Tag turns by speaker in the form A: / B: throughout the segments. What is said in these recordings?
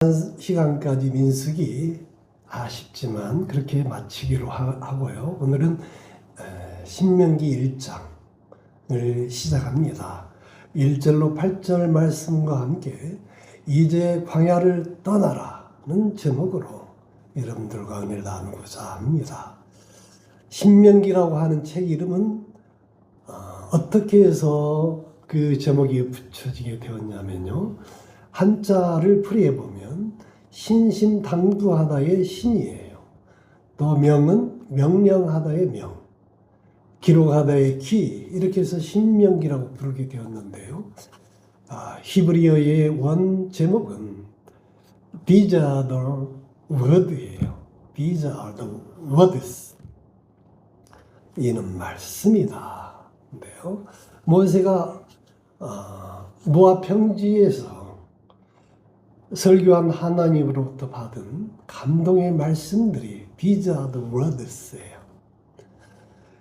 A: 시간까지 민수기 아쉽지만 그렇게 마치기로 하고요. 오늘은 신명기 1장을 시작합니다. 1절로 8절 말씀과 함께 이제 광야를 떠나라는 제목으로 여러분들과 은혜를 나누고자 합니다. 신명기라고 하는 책 이름은 어떻게 해서 그 제목이 붙여지게 되었냐면요. 한자를 풀이해보면 신심당부하다의 신이에요. 또 명은 명령하다의 명, 기록하다의 기, 이렇게 해서 신명기라고 부르게 되었는데요. 히브리어의 원 제목은 These are the word예요. These are the words. 이는 말씀이다. 근데요, 모세가 모압 평지에서 설교한 하나님으로부터 받은 감동의 말씀들이 These are the words예요.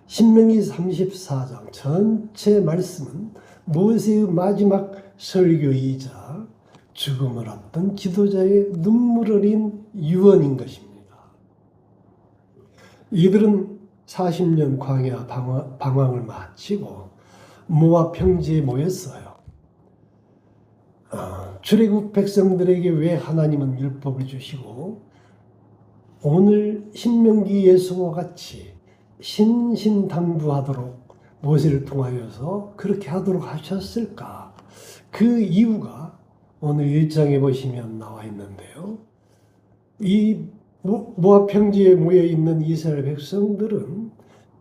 A: 신명기 34장 전체 말씀은 모세의 마지막 설교이자 죽음을 앞둔 지도자의 눈물 어린 유언인 것입니다. 이들은 40년 광야 방황을 마치고 모압 평지에 모였어요. 출애굽 백성들에게 왜 하나님은 율법을 주시고 오늘 신명기에서와 같이 신신당부하도록 모세를 통하여서 그렇게 하도록 하셨을까? 그 이유가 오늘 1장에 보시면 나와 있는데요. 이 모압 평지에 모여 있는 이스라엘 백성들은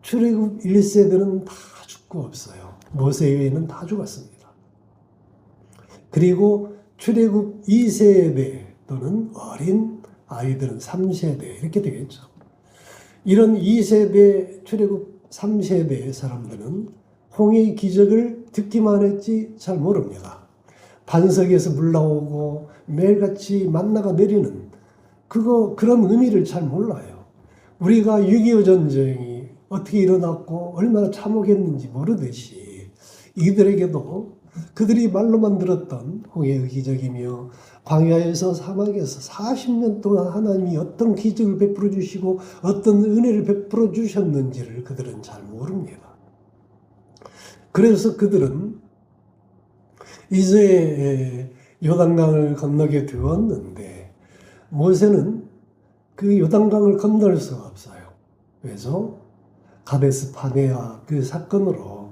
A: 출애굽 1세들은 다 죽고 없어요. 모세 외에는 다 죽었습니다. 그리고 출애굽 2세대 또는 어린 아이들은 3세대 이렇게 되겠죠. 이런 2세대 출애굽 3세대의 사람들은 홍해의 기적을 듣기만 했지 잘 모릅니다. 반석에서 물 나오고 매일같이 만나가 내리는 그런 의미를 잘 몰라요. 우리가 6.25 전쟁이 어떻게 일어났고 얼마나 참혹했는지 모르듯이 이들에게도 그들이 말로만 들었던 홍해의 기적이며 광야에서 사막에서 40년 동안 하나님이 어떤 기적을 베풀어 주시고 어떤 은혜를 베풀어 주셨는지를 그들은 잘 모릅니다. 그래서 그들은 이제 요단강을 건너게 되었는데 모세는 그 요단강을 건널 수가 없어요. 그래서 가데스 바네아 그 사건으로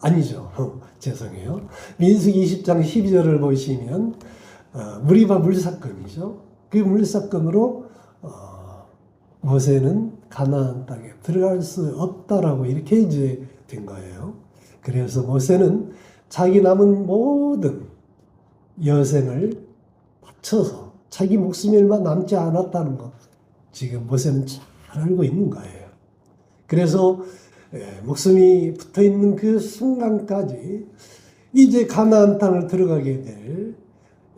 A: 아니죠. 죄송해요. 민수기 20장 12절을 보시면 무리바 물사건이죠. 그 물사건으로 모세는 가나안 땅에 들어갈 수 없다라고 이렇게 이제 된 거예요. 그래서 모세는 자기 남은 모든 여생을 바쳐서 자기 목숨이 얼마 남지 않았다는 거 지금 모세는 잘 알고 있는 거예요. 그래서 목숨이 붙어있는 그 순간까지 이제 가나안 땅을 들어가게 될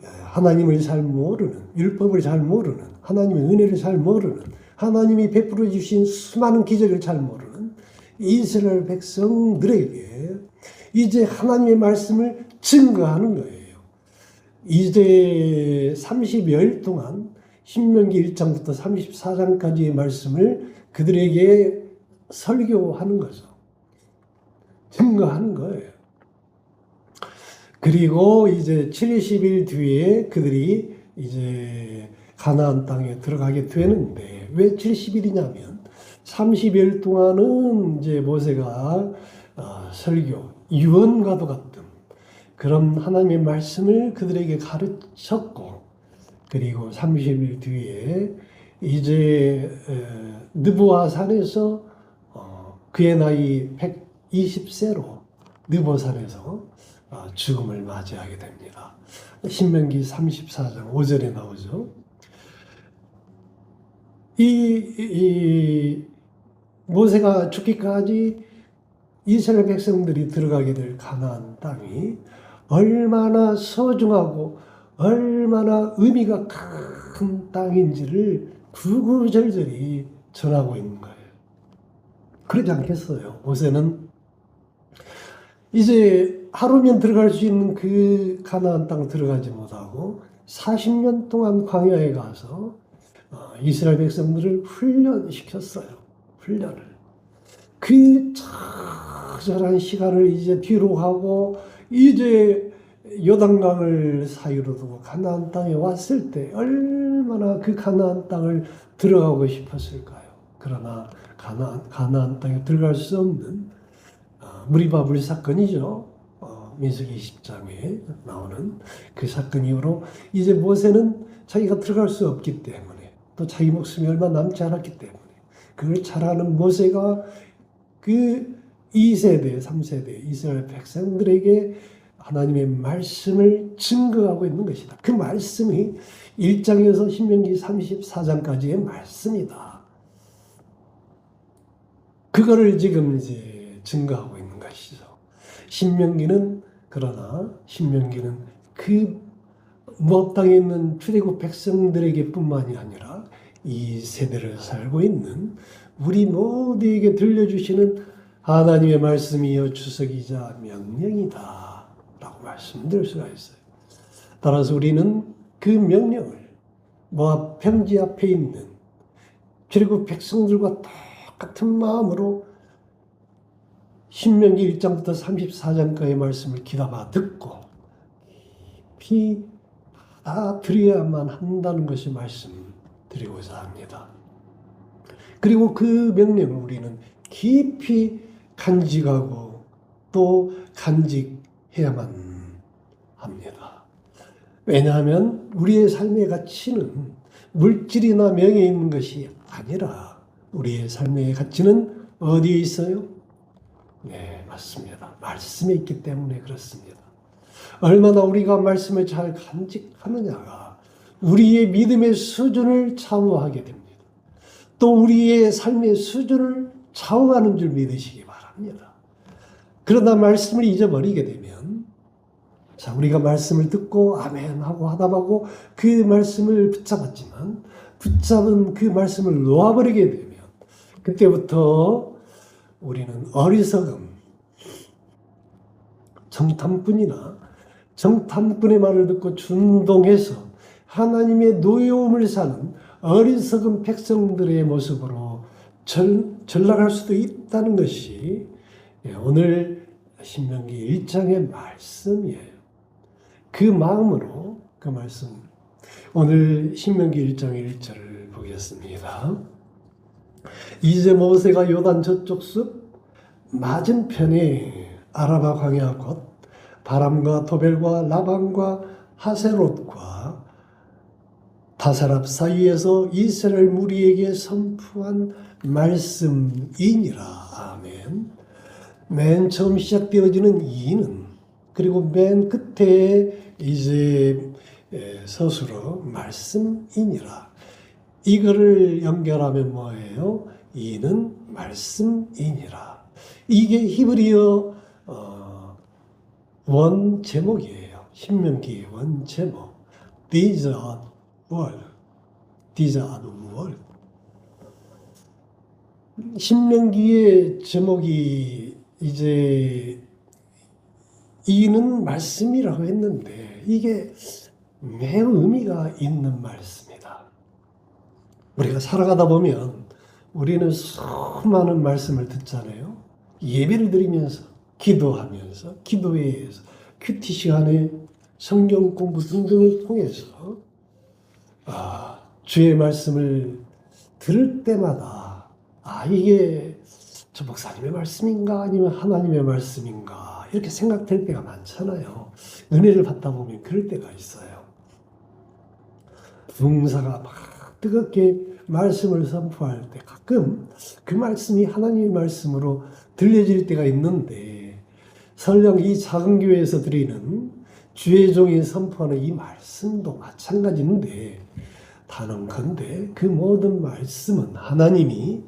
A: 하나님을 잘 모르는, 율법을 잘 모르는, 하나님의 은혜를 잘 모르는, 하나님이 베풀어 주신 수많은 기적을 잘 모르는 이스라엘 백성들에게 이제 하나님의 말씀을 증거하는 거예요. 이제 30여일 동안 신명기 1장부터 34장까지의 말씀을 그들에게 설교하는 거죠. 증거하는 거예요. 그리고 이제 70일 뒤에 그들이 이제 가나안 땅에 들어가게 되는데 왜 70일이냐면 30일 동안은 이제 모세가 설교, 유언과도 같은 그런 하나님의 말씀을 그들에게 가르쳤고 그리고 30일 뒤에 이제 느보아 산에서 그의 나이 120세로 느보산에서 죽음을 맞이하게 됩니다. 신명기 34장 5절에 나오죠. 이 모세가 죽기까지 이스라엘 백성들이 들어가게 될 가나안 땅이 얼마나 소중하고 얼마나 의미가 큰 땅인지를 구구절절히 전하고 있는 거예요. 그러지 않겠어요? 모세는 이제 하루면 들어갈 수 있는 그 가나안 땅 들어가지 못하고 40년 동안 광야에 가서 이스라엘 백성들을 훈련시켰어요. 훈련을. 그 처절한 시간을 이제 뒤로 하고 이제 요단강을 사이로 두고 가나안 땅에 왔을 때 얼마나 그 가나안 땅을 들어가고 싶었을까요? 그러나 가나안 땅에 들어갈 수 없는 무리바불 사건이죠. 민수기 20장에 나오는 그 사건 이후로 이제 모세는 자기가 들어갈 수 없기 때문에 또 자기 목숨이 얼마 남지 않았기 때문에 그걸 잘 아는 모세가 그 2세대, 3세대 이스라엘 백성들에게 하나님의 말씀을 증거하고 있는 것이다. 그 말씀이 1장에서 신명기 34장까지의 말씀이다. 그거를 지금 이제 증거하고 있는 것이죠. 그러나 신명기는 그 모압 땅에 있는 출애굽 백성들에게 뿐만이 아니라 이 세대를 살고 있는 우리 모두에게 들려주시는 하나님의 말씀이여 주석이자 명령이다 라고 말씀드릴 수가 있어요. 따라서 우리는 그 명령을 모압 평지 앞에 있는 출애굽 백성들과 똑같은 마음으로 신명기 1장부터 34장까지의 말씀을 귀담아 듣고 깊이 받아들여야만 한다는 것을 말씀드리고자 합니다. 그리고 그 명령을 우리는 깊이 간직하고 또 간직해야만 합니다. 왜냐하면 우리의 삶의 가치는 물질이나 명예에 있는 것이 아니라 우리의 삶의 가치는 어디에 있어요? 네, 맞습니다. 말씀에 있기 때문에 그렇습니다. 얼마나 우리가 말씀을 잘 간직하느냐가 우리의 믿음의 수준을 좌우하게 됩니다. 또 우리의 삶의 수준을 좌우하는 줄 믿으시기 바랍니다. 그러다 말씀을 잊어버리게 되면 우리가 말씀을 듣고 아멘 하고 하답하고 그 말씀을 붙잡았지만 붙잡은 그 말씀을 놓아버리게 되면 그때부터 우리는 어리석음, 정탐꾼의 말을 듣고 준동해서 하나님의 노여움을 사는 어리석은 백성들의 모습으로 전락할 수도 있다는 것이 오늘 신명기 1장의 말씀이에요. 그 마음으로 그 말씀, 오늘 신명기 1장 1절을 보겠습니다. 이제 모세가 요단 저쪽 숲 맞은편에 아라바 광야 곧 바람과 도벨과 라반과 하세롯과 다사랍 사이에서 이스라엘 무리에게 선포한 말씀이니라. 아멘. 맨 처음 시작되어지는 이는 그리고 맨 끝에 이제 서술어 말씀이니라. 이거를 연결하면 뭐예요? 이는 말씀이니라. 이게 히브리어 원 제목이에요. 신명기 원 제목. These are word. These are the word. 신명기의 제목이 이제 이는 말씀이라고 했는데 이게 매우 의미가 있는 말씀이다. 우리가 살아가다 보면 우리는 수많은 말씀을 듣잖아요. 예배를 드리면서, 기도하면서, 기도회에서, 큐티 시간에 성경 공부 등등을 통해서 주의 말씀을 들을 때마다 이게 저 목사님의 말씀인가 아니면 하나님의 말씀인가 이렇게 생각될 때가 많잖아요. 은혜를 받다 보면 그럴 때가 있어요. 부흥사가 막 뜨겁게 말씀을 선포할 때 가끔 그 말씀이 하나님의 말씀으로 들려질 때가 있는데 설령 이 작은 교회에서 드리는 주의 종이 선포하는 이 말씀도 마찬가지인데 단언컨대 그 모든 말씀은 하나님이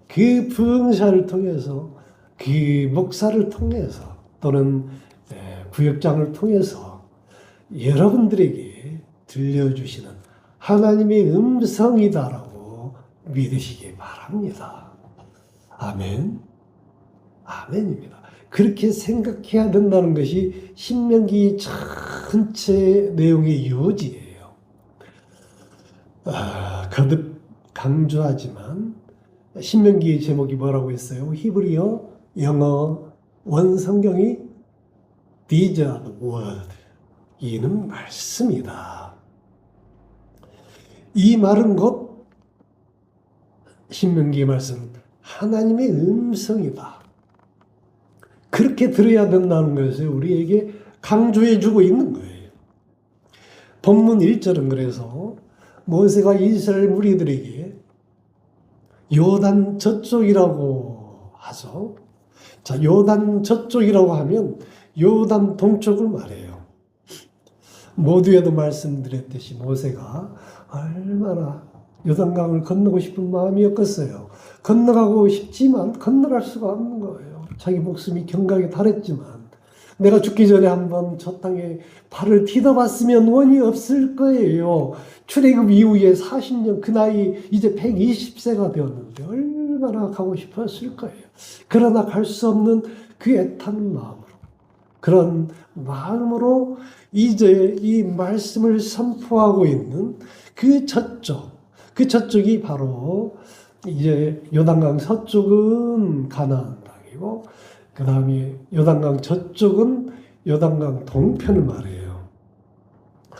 A: 그 부흥사를 통해서 그 목사를 통해서 또는 구역장을 통해서 여러분들에게 들려주시는 하나님의 음성이다라고 믿으시기 바랍니다. 아멘. 아멘입니다. 그렇게 생각해야 된다는 것이 신명기 전체 내용의 요지예요. 거듭 강조하지만 신명기의 제목이 뭐라고 했어요? 히브리어, 영어, 원성경이 These are the word. 이는 말씀이다. 이 말은 곧 신명기의 말씀, 하나님의 음성이다. 그렇게 들어야 된다는 것을 우리에게 강조해 주고 있는 거예요. 본문 1절은 그래서 모세가 이스라엘 무리들에게 요단 저쪽이라고 하죠. 자, 요단 저쪽이라고 하면 요단 동쪽을 말해요. 모두에도 말씀드렸듯이 모세가 얼마나 요단강을 건너고 싶은 마음이었겠어요. 건너가고 싶지만 건너갈 수가 없는 거예요. 자기 목숨이 경각에 달했지만 내가 죽기 전에 한번 저 땅에 발을 디뎌봤으면 원이 없을 거예요. 출애굽 이후에 40년, 그 나이 이제 120세가 되었는데 얼마나 가고 싶었을 거예요. 그러나 갈 수 없는 그 애타는 마음으로, 그런 마음으로 이제 이 말씀을 선포하고 있는 그 저쪽이 바로 이제 요단강 서쪽은 가나안 땅이고, 그 다음에 요단강 저쪽은 요단강 동편을 말해요.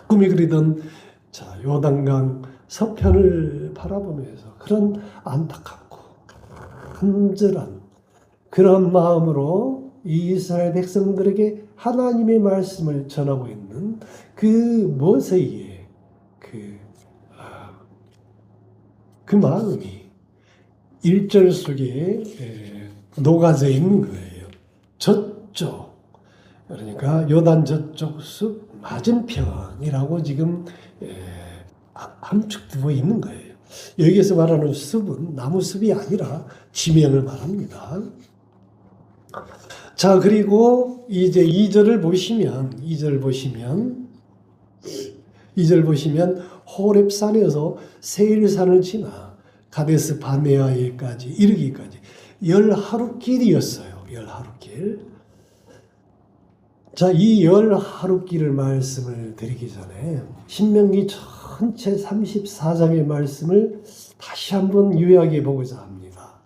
A: 꿈이 그리던 요단강 서편을 바라보면서 그런 안타깝고 간절한 그런 마음으로 이스라엘 백성들에게 하나님의 말씀을 전하고 있는 그 모세의 그 마음이 1절 속에 녹아져 있는 거예요. 저쪽, 그러니까 요단 저쪽 숲 맞은편이라고 지금 함축되어 있는 거예요. 여기에서 말하는 숲은 나무 숲이 아니라 지명을 말합니다. 자, 그리고 이제 2절을 보시면 호렙산에서 세일산을 지나 가데스 바네아에까지 이르기까지 10하루길이었어요. 10하루길. 자, 이 10하루길을 말씀을 드리기 전에 신명기 전체 34장의 말씀을 다시 한번 요약해 보고자 합니다.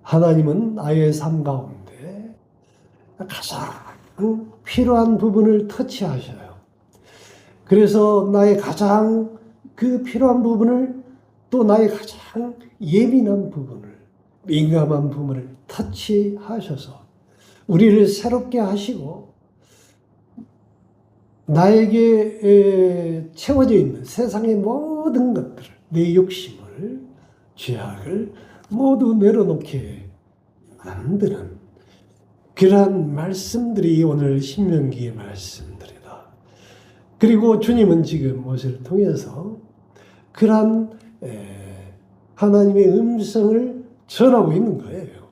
A: 하나님은 나의 삶 가운데 가장 필요한 부분을 터치하셔요. 그래서 나의 가장 그 필요한 부분을, 또 나의 가장 예민한 부분을, 민감한 부분을 터치하셔서 우리를 새롭게 하시고 나에게 채워져 있는 세상의 모든 것들을, 내 욕심을, 죄악을 모두 내려놓게 만드는 그러한 말씀들이 오늘 신명기의 말씀들이다. 그리고 주님은 지금 모세를 통해서 그러한 하나님의 음성을 전하고 있는 거예요.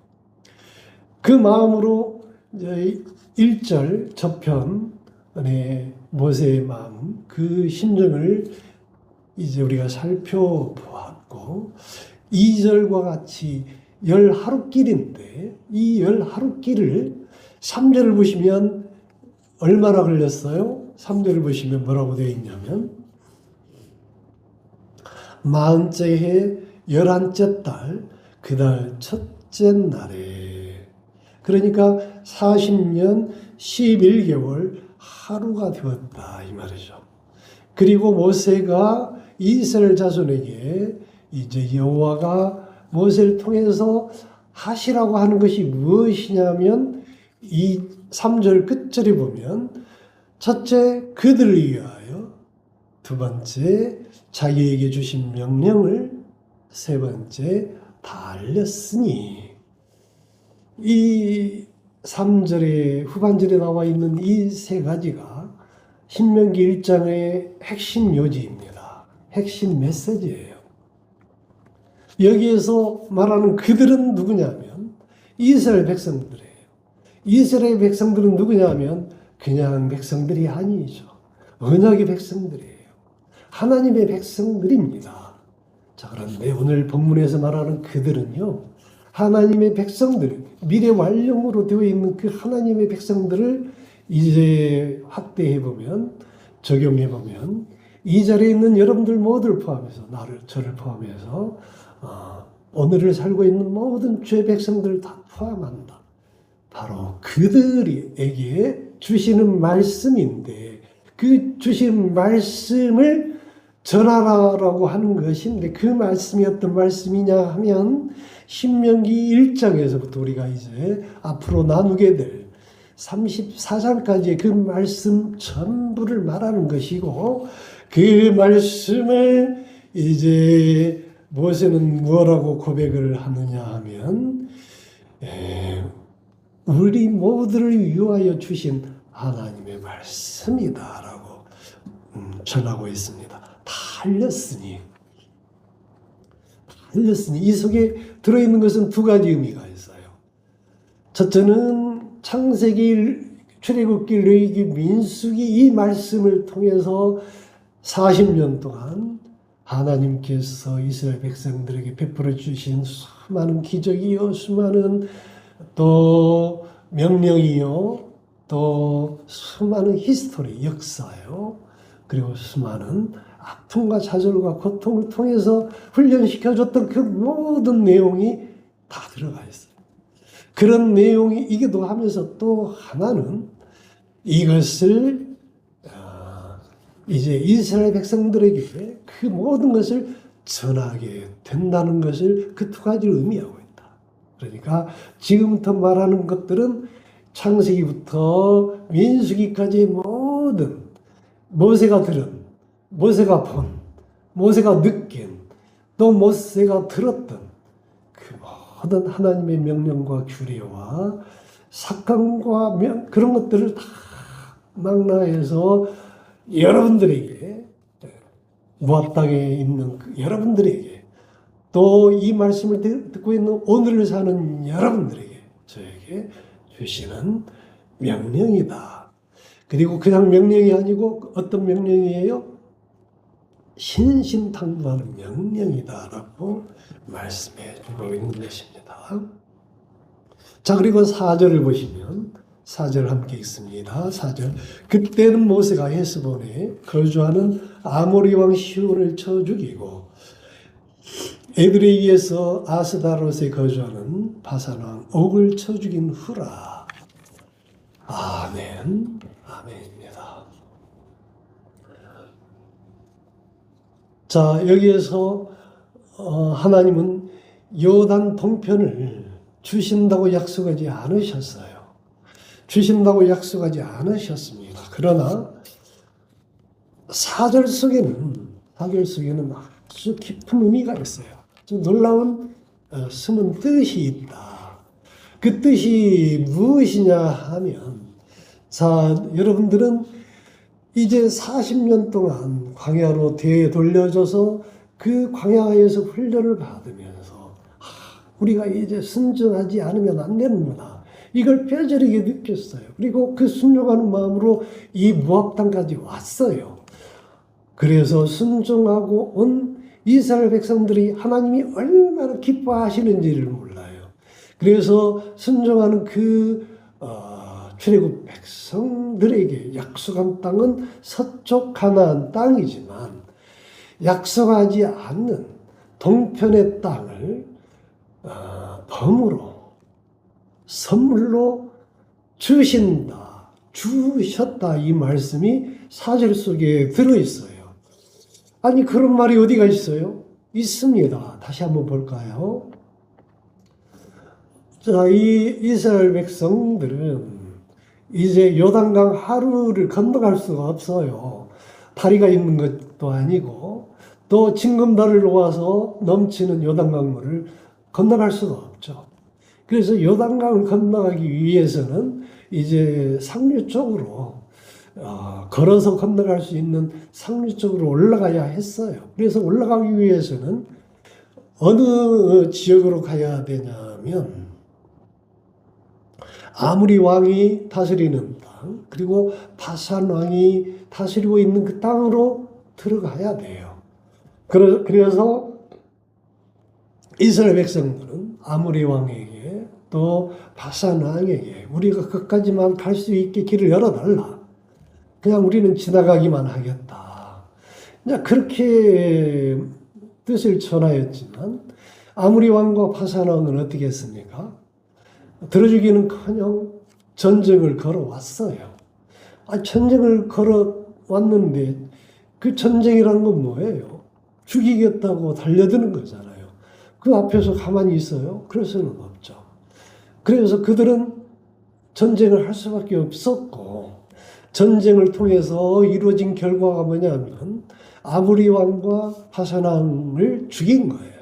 A: 그 마음으로 이제 1절 저편의 모세의 마음, 그 심정을 이제 우리가 살펴보았고, 2절과 같이 10하루길인데 이 10하루길을 3절을 보시면 얼마나 걸렸어요? 3절을 보시면 뭐라고 되어 있냐면 40째 해 11째 달 그달 첫째 날에, 그러니까 40년 11개월 하루가 되었다 이 말이죠. 그리고 모세가 이스라엘 자손에게 이제 여호와가 모세를 통해서 하시라고 하는 것이 무엇이냐면 이 3절 끝절에 보면 첫째 그들을 위하여, 두 번째 자기에게 주신 명령을, 세 번째 다 알렸으니, 이 3절의 후반절에 나와 있는 이 세 가지가 신명기 1장의 핵심 요지입니다. 핵심 메시지예요. 여기에서 말하는 그들은 누구냐면 이스라엘 백성들이에요. 이스라엘 백성들은 누구냐면 그냥 백성들이 아니죠. 언약의 백성들이에요. 하나님의 백성들입니다. 자, 그런데 오늘 본문에서 말하는 그들은요, 하나님의 백성들, 미래 완령으로 되어 있는 그 하나님의 백성들을 이제 확대해 보면, 적용해 보면 이 자리에 있는 여러분들 모두를 포함해서 저를 포함해서 오늘을 살고 있는 모든 주의 백성들을 다 포함한다. 바로 그들에게 주시는 말씀인데 그 주신 말씀을 전하라고 하는 것인데 그 말씀이 어떤 말씀이냐 하면 신명기 1장에서부터 우리가 이제 앞으로 나누게 될 34장까지의 그 말씀 전부를 말하는 것이고 그 말씀을 이제 모세는 무엇라고 고백을 하느냐 하면 우리 모두를 위하여 주신 하나님의 말씀이다라고 전하고 있습니다. 다 알렸으니 이 속에 들어있는 것은 두 가지 의미가 있어요. 첫째는 창세기, 출애굽기, 레위기, 민수기 이 말씀을 통해서 40년 동안 하나님께서 이스라엘 백성들에게 베풀어 주신 수많은 기적이요, 수많은 또 명령이요, 또 수많은 히스토리, 역사요, 그리고 수많은 아픔과 좌절과 고통을 통해서 훈련시켜줬던 그 모든 내용이 다 들어가 있어요. 그런 내용이 이기도 하면서 또 하나는 이것을 이제 이스라엘 백성들에게 그 모든 것을 전하게 된다는 것을 그 두 가지를 의미하고 있다. 그러니까 지금부터 말하는 것들은 창세기부터 민수기까지의 모든 모세가 들은, 모세가 본, 모세가 느낀, 또 모세가 들었던 그 모든 하나님의 명령과 규례와 사건과 그런 것들을 다 망라해서 여러분들에게, 모압 땅에 있는 여러분들에게, 또 이 말씀을 듣고 있는 오늘을 사는 여러분들에게, 저에게 주시는 명령이다. 그리고 그냥 명령이 아니고 어떤 명령이에요? 신신당부하는 명령이다라고 말씀해 주고 있는 것입니다. 자, 그리고 4절을 보시면 4절 함께 읽습니다. 4절. 그때는 모세가 헤스본에 거주하는 아모리 왕 시온을 쳐 죽이고 애들에 의해서 아스다롯에 거주하는 바산 왕 옥을 쳐 죽인 후라. 아멘. 아멘입니다. 자, 여기에서 하나님은 요단 동편을 주신다고 약속하지 않으셨어요. 주신다고 약속하지 않으셨습니다. 그러나 4절 속에는 아주 깊은 의미가 있어요. 좀 놀라운 숨은 뜻이 있다. 그 뜻이 무엇이냐 하면, 자, 여러분들은 이제 40년 동안 광야로 되돌려져서 그 광야에서 훈련을 받으면서 우리가 이제 순종하지 않으면 안 되는구나. 이걸 뼈저리게 느꼈어요. 그리고 그 순종하는 마음으로 이 모압 땅까지 왔어요. 그래서 순종하고 온 이스라엘 백성들이 하나님이 얼마나 기뻐하시는지를 몰라요. 그래서 순종하는 그 출애굽 백성들에게 약속한 땅은 서쪽 가나안 땅이지만 약속하지 않는 동편의 땅을 덤으로 선물로 주셨다 이 말씀이 4절 속에 들어있어요. 아니, 그런 말이 어디가 있어요? 있습니다. 다시 한번 볼까요? 자, 이 이스라엘 백성들은 이제 요단강 하루를 건너갈 수가 없어요. 다리가 있는 것도 아니고 또 징검다리를 놓아서 넘치는 요단강물을 건너갈 수가 없죠. 그래서 요단강을 건너가기 위해서는 이제 상류 쪽으로 걸어서 건너갈 수 있는 상류 쪽으로 올라가야 했어요. 그래서 올라가기 위해서는 어느 지역으로 가야 되냐면 아모리 왕이 다스리는 땅, 그리고 바산 왕이 다스리고 있는 그 땅으로 들어가야 돼요. 그래서 이스라엘 백성들은 아모리 왕에게 또 바산 왕에게 우리가 끝까지만 갈 수 있게 길을 열어달라. 그냥 우리는 지나가기만 하겠다. 이제 그렇게 뜻을 전하였지만 아무리 왕과 파산왕은 어떻게 했습니까? 들어주기는커녕 전쟁을 걸어왔어요. 전쟁을 걸어왔는데 그 전쟁이라는 건 뭐예요? 죽이겠다고 달려드는 거잖아요. 그 앞에서 가만히 있어요? 그럴 수는 없죠. 그래서 그들은 전쟁을 할 수밖에 없었고 전쟁을 통해서 이루어진 결과가 뭐냐면 아무리 왕과 파산왕을 죽인 거예요.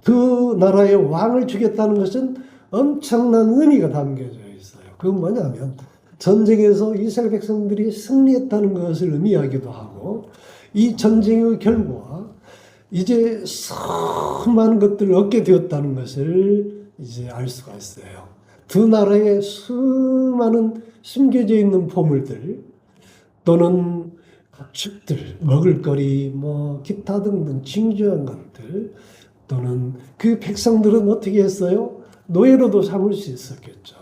A: 그 나라의 왕을 죽였다는 것은 엄청난 의미가 담겨져 있어요. 그건 뭐냐면 전쟁에서 이스라엘 백성들이 승리했다는 것을 의미하기도 하고 이 전쟁의 결과 이제 수많은 것들을 얻게 되었다는 것을 이제 알 수가 있어요. 두 나라의 수많은 숨겨져 있는 보물들 또는 가축들, 먹을거리, 기타 등등 진주한 것들 또는 그 백성들은 어떻게 했어요? 노예로도 삼을 수 있었겠죠.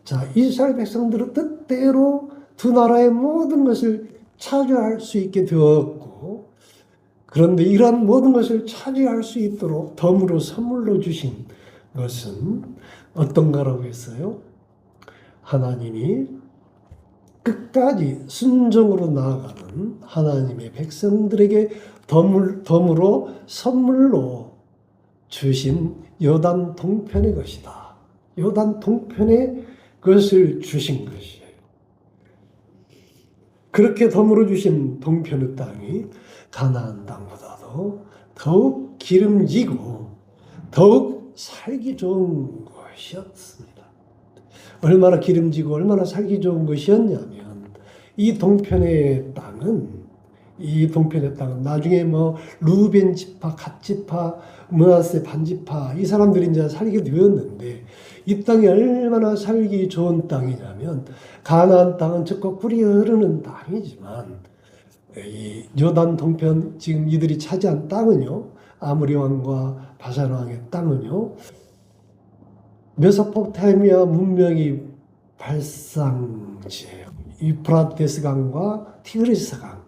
A: 자, 이스라엘 백성들은 뜻대로 두 나라의 모든 것을 차지할 수 있게 되었고 그런데 이러한 모든 것을 차지할 수 있도록 덤으로 선물로 주신 것은 어떤가라고 했어요? 하나님이 끝까지 순종으로 나아가는 하나님의 백성들에게 덤으로 선물로 주신 요단 동편의 것이다. 요단 동편의 것을 주신 것이에요. 그렇게 덤으로 주신 동편의 땅이 가나안 땅보다도 더욱 기름지고 더욱 살기 좋은 것이었습니다. 얼마나 기름지고 얼마나 살기 좋은 것이었냐면 이 동편의 땅은 나중에 루벤 지파, 갓 지파, 므낫세 반지파 이 사람들이 이제 살게 되었는데 이 땅이 얼마나 살기 좋은 땅이냐면 가나안 땅은 젖과 꿀이 흐르는 땅이지만 이 요단 동편 지금 이들이 차지한 땅은요 아모리 왕과 바산 왕의 땅은요 메소포타미아 문명이 발상지예요. 유프라테스 강과 티그리스 강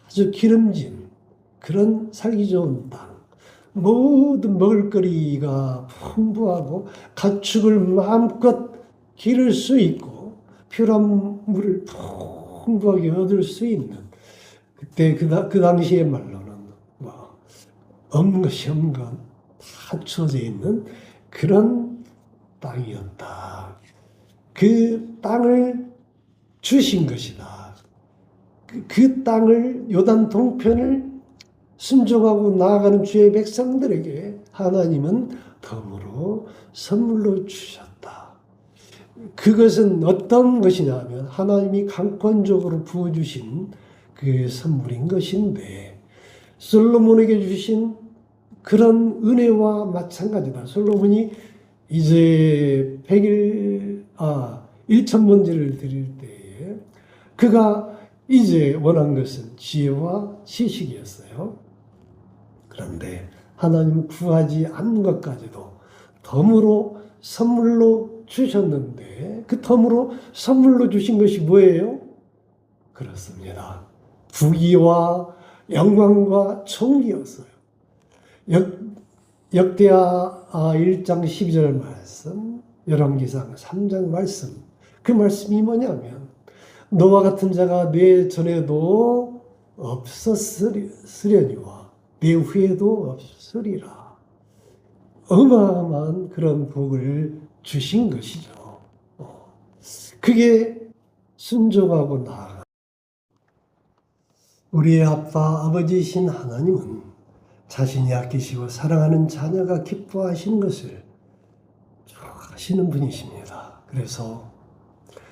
A: 아주 기름진 그런 살기 좋은 땅. 모든 먹을거리가 풍부하고 가축을 마음껏 기를 수 있고 필요한 물을 풍부하게 얻을 수 있는 그때 그 당시의 말로는 없는 것이 없는 건 다 주어져 있는 그런 땅이었다. 그 땅을 주신 것이다. 그 땅을 요단 동편을 순종하고 나아가는 주의 백성들에게 하나님은 덤으로 선물로 주셨다. 그것은 어떤 것이냐 하면 하나님이 강권적으로 부어주신 그 선물인 것인데 솔로몬에게 주신 그런 은혜와 마찬가지다. 솔로몬이 이제 1,000번제를 드릴 때에 그가 이제 원한 것은 지혜와 지식이었어요. 그런데 하나님 구하지 않는 것까지도 덤으로 선물로 주셨는데 그 덤으로 선물로 주신 것이 뭐예요? 그렇습니다. 부귀와 영광과 총기였어요. 역대하 1장 12절 말씀, 열왕기상 3장 말씀. 그 말씀이 뭐냐면 너와 같은 자가 내 전에도 없었으려니와 내 후에도 없으리라. 어마어마한 그런 복을 주신 것이죠. 그게 순종하고 나아가. 우리의 아빠, 아버지이신 하나님은 자신이 아끼시고 사랑하는 자녀가 기뻐하시는 것을 좋아하시는 분이십니다. 그래서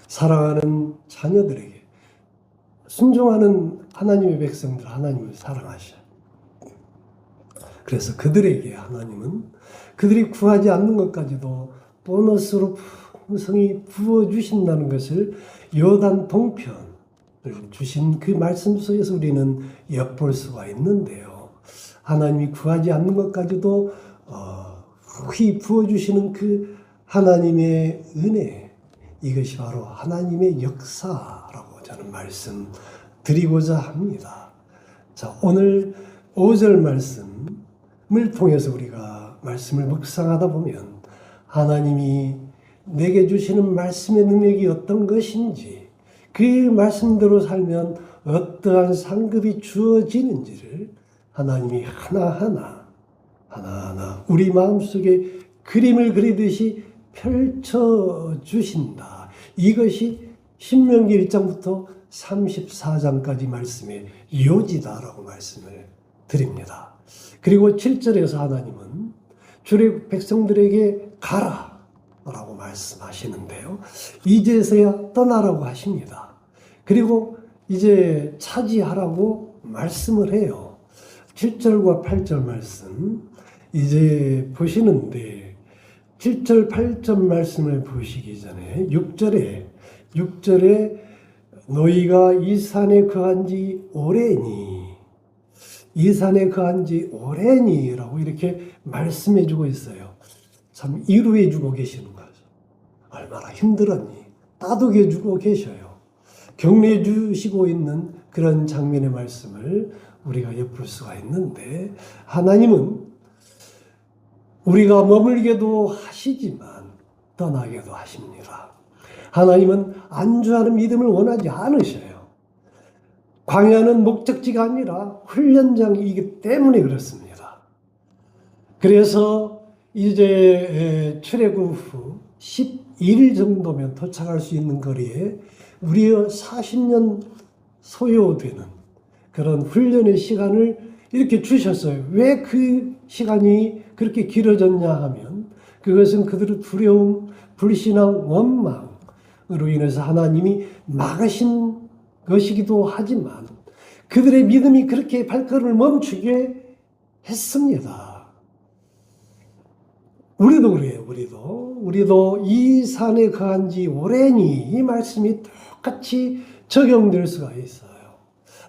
A: 사랑하는 자녀들에게 순종하는 하나님의 백성들 하나님을 사랑하셔요. 그래서 그들에게 하나님은 그들이 구하지 않는 것까지도 보너스로 풍성히 부어주신다는 것을 요단 동편을 주신 그 말씀 속에서 우리는 엿볼 수가 있는데요. 하나님이 구하지 않는 것까지도 후히 부어주시는 그 하나님의 은혜, 이것이 바로 하나님의 역사라고 저는 말씀드리고자 합니다. 자, 오늘 5절 말씀을 통해서 우리가 말씀을 묵상하다 보면 하나님이 내게 주시는 말씀의 능력이 어떤 것인지, 그 말씀대로 살면 어떠한 상급이 주어지는지를 하나님이 하나하나 우리 마음속에 그림을 그리듯이 펼쳐주신다. 이것이 신명기 1장부터 34장까지 말씀의 요지다라고 말씀을 드립니다. 그리고 7절에서 하나님은 출애굽 백성들에게 가라 라고 말씀하시는데요. 이제서야 떠나라고 하십니다. 그리고 이제 차지하라고 말씀을 해요. 7절과 8절 말씀 이제 보시는데, 7절 8절 말씀을 보시기 전에 6절에 너희가 이 산에 거한 지 오래니, 이 산에 거한 지 오래니 라고 이렇게 말씀해 주고 있어요. 참 이루해 주고 계시는 거죠. 얼마나 힘들었니 따독여 주고 계셔요. 격려해 주시고 있는 그런 장면의 말씀을 우리가 엿볼 수가 있는데, 하나님은 우리가 머물게도 하시지만 떠나게도 하십니다. 하나님은 안주하는 믿음을 원하지 않으셔요. 광야는 목적지가 아니라 훈련장이기 때문에 그렇습니다. 그래서 이제 출애굽 후 11일 정도면 도착할 수 있는 거리에 무려 40년 소요되는 그런 훈련의 시간을 이렇게 주셨어요. 왜 그 시간이 그렇게 길어졌냐 하면, 그것은 그들의 두려움, 불신앙, 원망으로 인해서 하나님이 막으신 것이기도 하지만 그들의 믿음이 그렇게 발걸음을 멈추게 했습니다. 우리도 그래요. 우리도 이 산에 거한 지 오래니, 이 말씀이 똑같이 적용될 수가 있어요.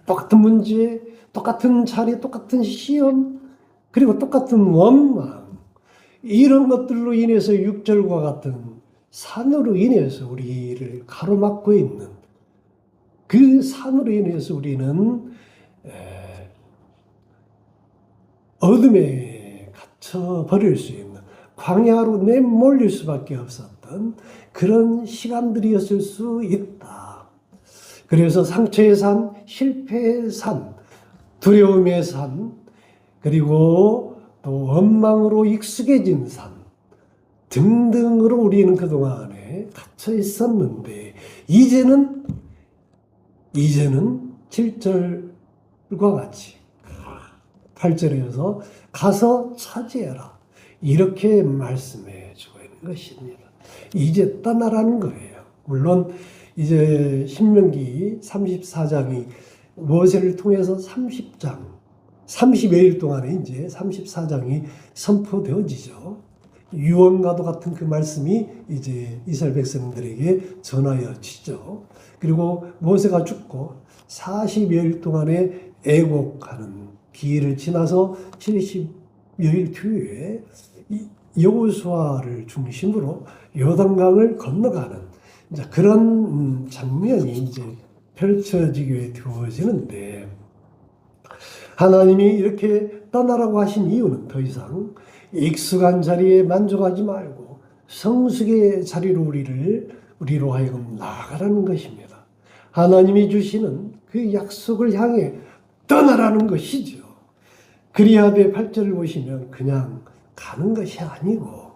A: 똑같은 문제, 똑같은 자리, 똑같은 시험, 그리고 똑같은 원망, 이런 것들로 인해서 6절과 같은 산으로 인해서 우리를 가로막고 있는, 그 산으로 인해서 우리는 어둠에 갇혀 버릴 수 있는, 광야로 내몰릴 수밖에 없었던 그런 시간들이었을 수 있다. 그래서 상처의 산, 실패의 산, 두려움의 산, 그리고 또 원망으로 익숙해진 산 등등으로 우리는 그동안에 갇혀 있었는데, 이제는 7절과 같이 8절에서 가서 차지해라 이렇게 말씀해 주고 있는 것입니다. 이제 떠나라는 거예요. 물론 이제 신명기 34장이 모세를 통해서 30여일 동안에 이제 34장이 선포되어지죠. 유언과도 같은 그 말씀이 이제 이스라엘 백성들에게 전하여지죠. 그리고 모세가 죽고 40여일 동안에 애곡하는 기일을 지나서 70여일 뒤에 여호수아를 중심으로 요단강을 건너가는 이제 그런 장면이 이제 펼쳐지게 되어지는데, 하나님이 이렇게 떠나라고 하신 이유는 더 이상 익숙한 자리에 만족하지 말고 성숙의 자리로 우리로 하여금 나아가라는 것입니다. 하나님이 주시는 그 약속을 향해 떠나라는 것이죠. 그리하되 8절을 보시면 그냥 가는 것이 아니고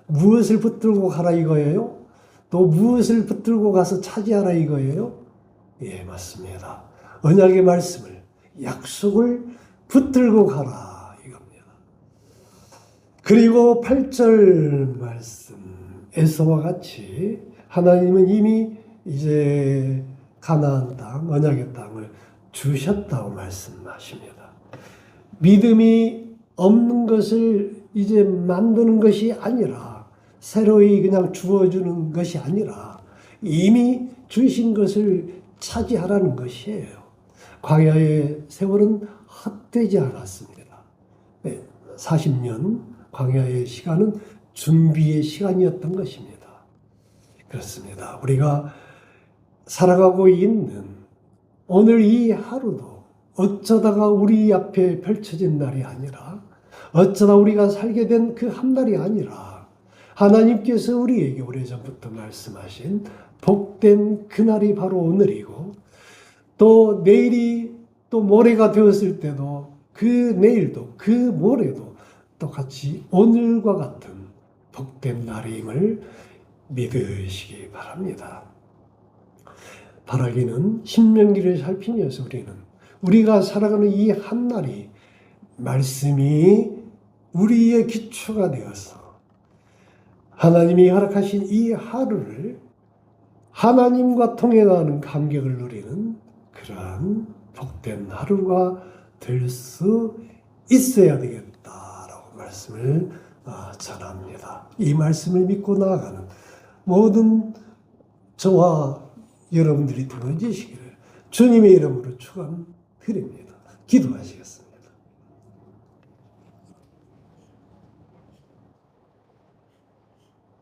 A: 무엇을 붙들고 가라 이거예요? 또 무엇을 붙들고 가서 차지하라 이거예요? 예, 맞습니다. 언약의 말씀을, 약속을 붙들고 가라 이겁니다. 그리고 8절 말씀에서와 같이 하나님은 이미 이제 가나안 땅, 언약의 땅을 주셨다고 말씀하십니다. 믿음이 없는 것을 이제 만드는 것이 아니라, 새로이 그냥 주어주는 것이 아니라 이미 주신 것을 차지하라는 것이에요. 광야의 세월은 헛되지 않았습니다. 40년 광야의 시간은 준비의 시간이었던 것입니다. 그렇습니다. 우리가 살아가고 있는 오늘 이 하루도 어쩌다가 우리 앞에 펼쳐진 날이 아니라 어쩌다 우리가 살게 된 그 한 날이 아니라 하나님께서 우리에게 오래전부터 말씀하신 복된 그날이 바로 오늘이고 또 내일이 또 모레가 되었을 때도 그 내일도 그 모레도 똑같이 오늘과 같은 복된 날임을 믿으시기 바랍니다. 바라기는 신명기를 살피면서 우리가 살아가는 이 한 날이 말씀이 우리의 기초가 되어서 하나님이 허락하신 이 하루를 하나님과 통해가는 감격을 누리는 그러한 복된 하루가 될 수 있어야 되겠다라고 말씀을 전합니다. 이 말씀을 믿고 나아가는 모든 저와 여러분들이 되어지시기를 주님의 이름으로 축원드립니다. 기도하시겠습니다.